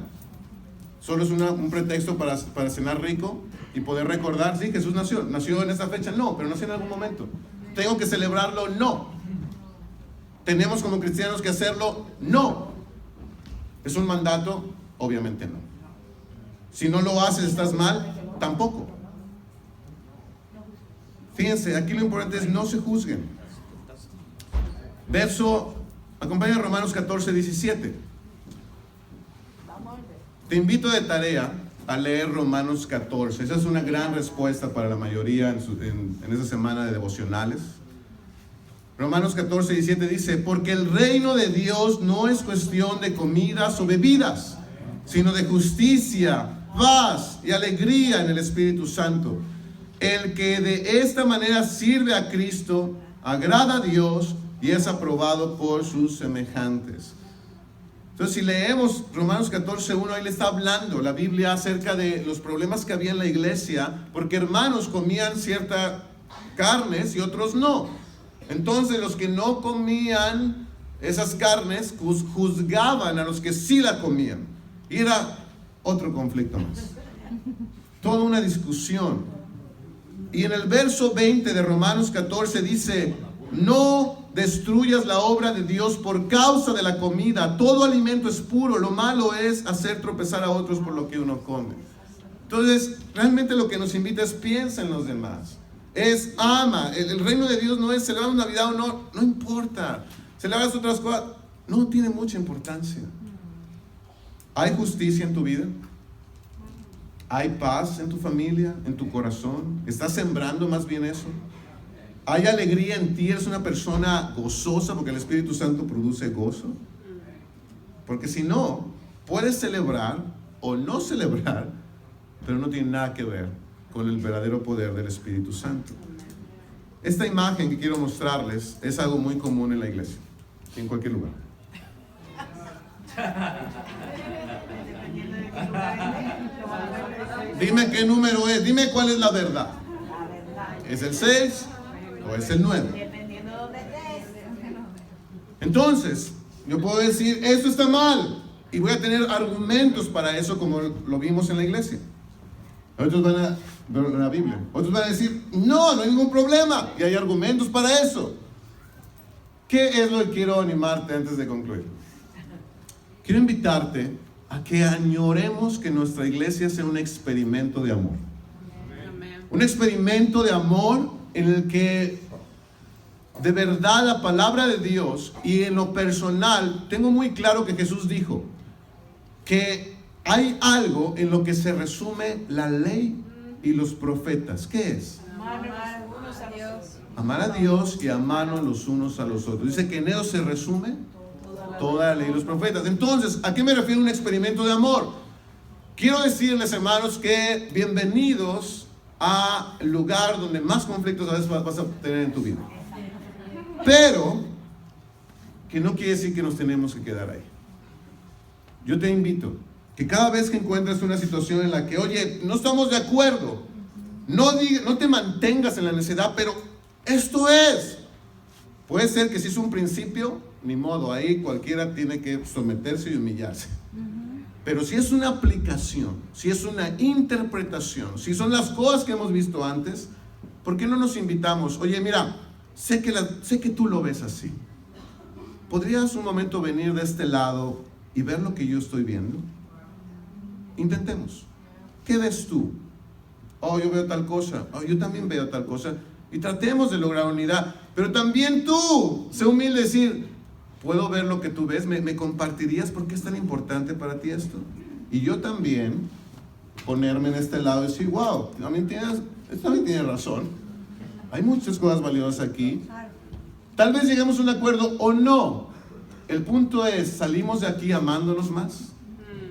Solo es un pretexto para cenar rico y poder recordar, sí, Jesús nació en esa fecha, no, pero nació en algún momento. ¿Tengo que celebrarlo? No. ¿Tenemos como cristianos que hacerlo? No. ¿Es un mandato? Obviamente no. Si no lo haces, ¿estás mal? Tampoco. Fíjense, aquí lo importante es no se juzguen. Acompaña Romanos 14, 17. Te invito de tarea a leer Romanos 14. Esa es una gran respuesta para la mayoría en esta semana de devocionales. Romanos 14, 17 dice, porque el reino de Dios no es cuestión de comidas o bebidas, sino de justicia, paz y alegría en el Espíritu Santo. El que de esta manera sirve a Cristo, agrada a Dios y es aprobado por sus semejantes. Entonces, si leemos Romanos 14:1, ahí le está hablando la Biblia acerca de los problemas que había en la iglesia, porque hermanos comían ciertas carnes y otros no. Entonces, los que no comían esas carnes juzgaban a los que sí la comían. Y era otro conflicto más. Toda una discusión. Y en el verso 20 de Romanos 14 dice, no destruyas la obra de Dios por causa de la comida. Todo alimento es puro. Lo malo es hacer tropezar a otros por lo que uno come. Entonces, realmente lo que nos invita es piensa en los demás. Es ama. El reino de Dios no es celebrar Navidad o no. No importa. Celebras otras cosas. No tiene mucha importancia. ¿Hay justicia en tu vida? ¿Hay paz en tu familia, en tu corazón? ¿Estás sembrando más bien eso? ¿Hay alegría en ti? ¿Eres una persona gozosa porque el Espíritu Santo produce gozo? Porque si no, puedes celebrar o no celebrar, pero no tiene nada que ver con el verdadero poder del Espíritu Santo. Esta imagen que quiero mostrarles es algo muy común en la iglesia, en cualquier lugar. Dime qué número es, dime cuál es la verdad. ¿Es el 6 o es el 9? Dependiendo de dónde estés. Entonces, yo puedo decir, esto está mal, y voy a tener argumentos para eso, como lo vimos en la iglesia. Otros van a ver la Biblia. Otros van a decir, no hay ningún problema, y hay argumentos para eso. ¿Qué es lo que quiero animarte antes de concluir? Quiero invitarte a que añoremos que nuestra iglesia sea un experimento de amor. Un experimento de amor en el que de verdad la palabra de Dios, y en lo personal tengo muy claro que Jesús dijo que hay algo en lo que se resume la ley y los profetas. ¿Qué es? Amar a Dios y amarnos los unos a los otros. Dice que en eso se resume toda la ley y los profetas. Entonces, ¿a qué me refiero un experimento de amor? Quiero decirles, hermanos, que bienvenidos al lugar donde más conflictos a veces vas a tener en tu vida. Pero que no quiere decir que nos tenemos que quedar ahí. yo te invito que cada vez que encuentres una situación en la que, oye, no estamos de acuerdo, no te mantengas en la necedad, pero esto es. Puede ser que si es un principio, ni modo, ahí cualquiera tiene que someterse y humillarse. Pero si es una aplicación, si es una interpretación, si son las cosas que hemos visto antes, ¿por qué no nos invitamos? Oye, mira, sé que tú lo ves así. ¿Podrías un momento venir de este lado y ver lo que yo estoy viendo? Intentemos. ¿Qué ves tú? Oh, yo veo tal cosa. Oh, yo también veo tal cosa. Y tratemos de lograr unidad. Pero también tú, sé humilde y decir, puedo ver lo que tú ves, ¿me compartirías por qué es tan importante para ti esto? Y yo también ponerme en este lado y decir, wow, también tienes razón. Hay muchas cosas valiosas aquí. Tal vez lleguemos a un acuerdo o no. El punto es, ¿salimos de aquí amándonos más?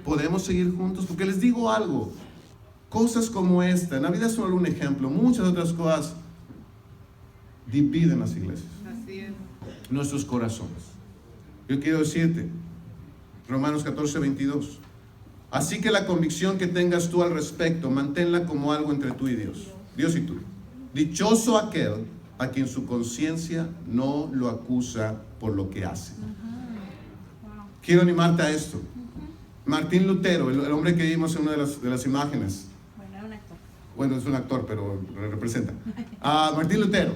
¿Podemos seguir juntos? Porque les digo algo, cosas como esta, Navidad es solo un ejemplo, muchas otras cosas dividen las iglesias. Así es. Nuestros corazones. Yo quiero decirte, Romanos 14:22, así que la convicción que tengas tú al respecto, manténla como algo entre tú y Dios, Dios y tú. Dichoso aquel a quien su conciencia no lo acusa por lo que hace. Quiero animarte a esto. Martín Lutero, el hombre que vimos en una de las imágenes. Bueno, es un actor. Bueno, es un actor, pero representa. Martín Lutero.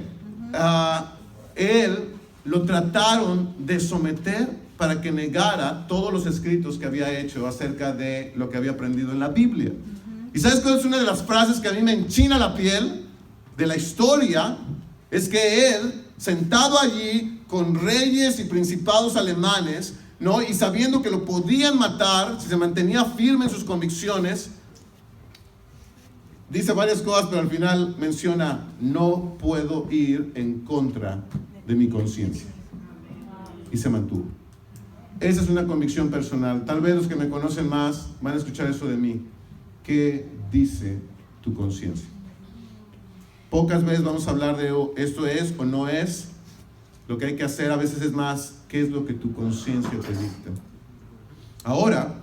Él lo trataron de someter para que negara todos los escritos que había hecho acerca de lo que había aprendido en la Biblia. ¿Y sabes cuál es una de las frases que a mí me enchina la piel de la historia? Es que él, sentado allí con reyes y principados alemanes, ¿no? Y sabiendo que lo podían matar si se mantenía firme en sus convicciones, dice varias cosas, pero al final menciona, no puedo ir en contra de mi conciencia. Y se mantuvo. Esa es una convicción personal. Tal vez los que me conocen más van a escuchar eso de mí. ¿Qué dice tu conciencia? Pocas veces vamos a hablar de esto es o no es. Lo que hay que hacer a veces es más, ¿qué es lo que tu conciencia te dicta? Ahora,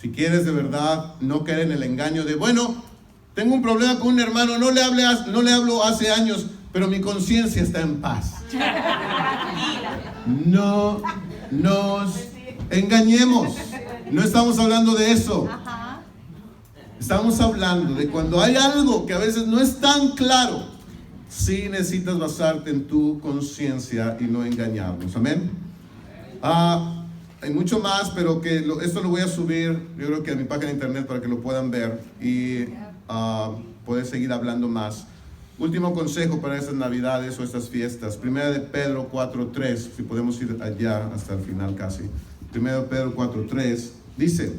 si quieres de verdad no caer en el engaño de, bueno, tengo un problema con un hermano, no le hablo hace años, pero mi conciencia está en paz. No nos engañemos. No estamos hablando de eso. Estamos hablando de cuando hay algo que a veces no es tan claro, sí necesitas basarte en tu conciencia y no engañarnos. Amén. Hay mucho más, pero esto lo voy a subir, yo creo que a mi página de internet para que lo puedan ver y poder seguir hablando más. Último consejo para estas navidades o estas fiestas. Primera de Pedro 4:3, si podemos ir allá hasta el final casi. Primera de Pedro 4:3 dice,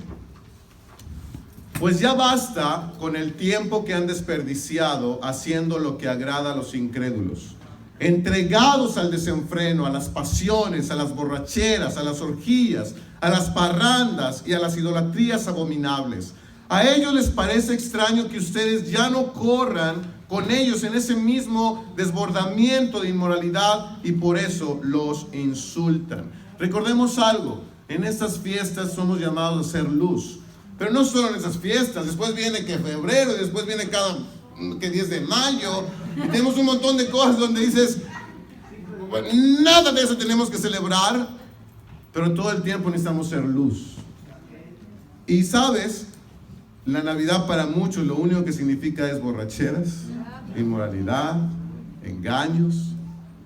pues ya basta con el tiempo que han desperdiciado haciendo lo que agrada a los incrédulos, entregados al desenfreno, a las pasiones, a las borracheras, a las orgías, a las parrandas y a las idolatrías abominables. A ellos les parece extraño que ustedes ya no corran con ellos en ese mismo desbordamiento de inmoralidad y por eso los insultan. Recordemos algo, en estas fiestas somos llamados a ser luz. Pero no solo en esas fiestas, después viene que febrero, y después viene que 10 de mayo, y tenemos un montón de cosas donde dices, bueno, nada de eso tenemos que celebrar, pero todo el tiempo necesitamos ser luz. Y sabes, la Navidad para muchos lo único que significa es borracheras, inmoralidad, engaños,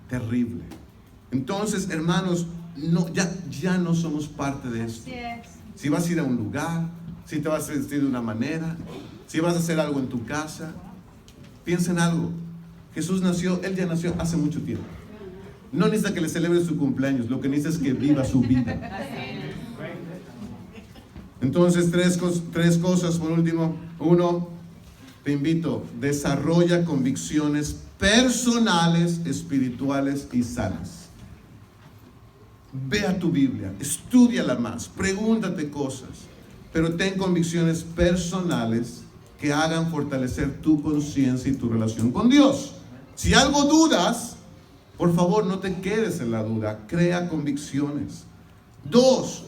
terrible. Entonces, hermanos, ya no somos parte de esto. Si vas a ir a un lugar, si te vas a vestir de una manera, si vas a hacer algo en tu casa, piensa en algo. Jesús él ya nació hace mucho tiempo. No necesita que le celebre su cumpleaños, lo que necesita es que viva su vida. Entonces, tres cosas por último. Uno, te invito, desarrolla convicciones personales, espirituales y sanas. Ve a tu Biblia, estúdiala más, pregúntate cosas, pero ten convicciones personales que hagan fortalecer tu conciencia y tu relación con Dios. Si algo dudas, por favor no te quedes en la duda, crea convicciones. 2,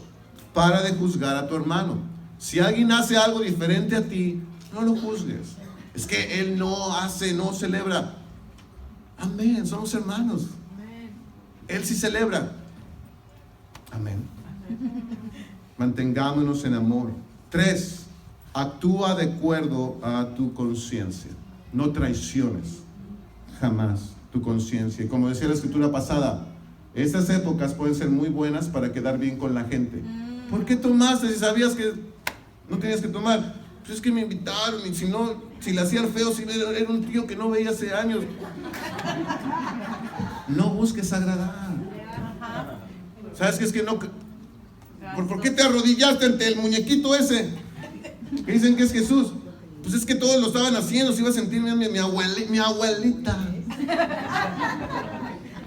para de juzgar a tu hermano. Si alguien hace algo diferente a ti, no lo juzgues. Es que él no hace, no celebra. Amén, somos hermanos. Él sí celebra. Amén. Mantengámonos en amor. 3, actúa de acuerdo a tu conciencia. No traiciones jamás tu conciencia. Y como decía la escritura pasada, estas épocas pueden ser muy buenas para quedar bien con la gente. ¿Por qué tomaste si sabías que no tenías que tomar? Pues es que me invitaron y si le hacía el feo, si era un tío que no veía hace años. No busques agradar. ¿Sabes qué? Es que no... ¿Por qué te arrodillaste ante el muñequito ese? Que dicen que es Jesús. Pues es que todos lo estaban haciendo, se iba a sentir mi abuelita.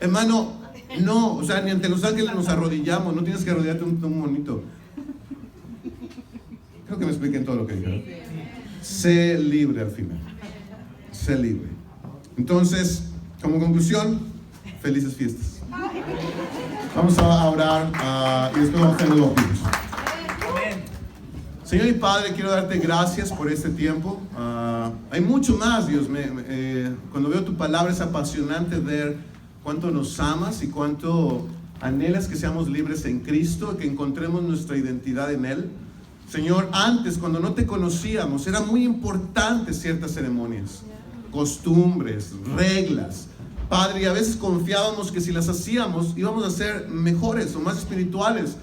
Hermano, no, o sea, ni ante los ángeles nos arrodillamos, no tienes que arrodillarte un monito. Creo que me expliquen todo lo que dijeron. Sé libre al final. Sé libre. Entonces, como conclusión, felices fiestas. Vamos a orar y después vamos a hacer los bautismos. Señor y Padre, quiero darte gracias por este tiempo. Hay mucho más, Dios. Cuando veo tu palabra es apasionante ver cuánto nos amas y cuánto anhelas que seamos libres en Cristo, que encontremos nuestra identidad en Él. Señor, antes, cuando no te conocíamos, eran muy importantes ciertas ceremonias, costumbres, reglas. Padre, y a veces confiábamos que si las hacíamos íbamos a ser mejores o más espirituales.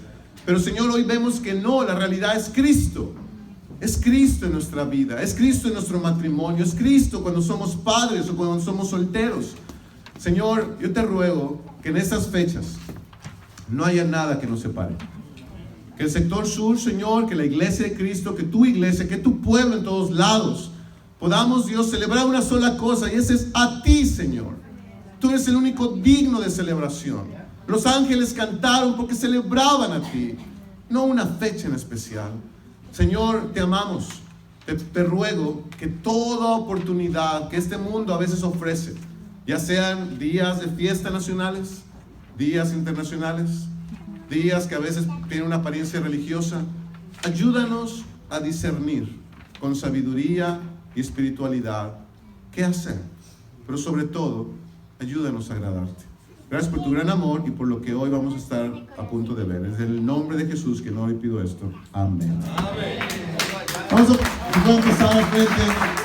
Pero Señor, hoy vemos que no, la realidad es Cristo. Es Cristo en nuestra vida, es Cristo en nuestro matrimonio, es Cristo cuando somos padres o cuando somos solteros. Señor, yo te ruego que en estas fechas no haya nada que nos separe. Que el sector sur, Señor, que la iglesia de Cristo, que tu iglesia, que tu pueblo en todos lados, podamos, Dios, celebrar una sola cosa, y ese es a ti, Señor. Tú eres el único digno de celebración. Los ángeles cantaron porque celebraban a ti, no una fecha en especial. Señor, te amamos. Te ruego que toda oportunidad que este mundo a veces ofrece, ya sean días de fiesta nacionales, días internacionales, días que a veces tienen una apariencia religiosa, ayúdanos a discernir con sabiduría y espiritualidad qué hacer, pero sobre todo, ayúdanos a agradarte. Gracias por tu gran amor y por lo que hoy vamos a estar a punto de ver. Es en el nombre de Jesús que no le pido esto. Amén. Vamos a empezar al frente.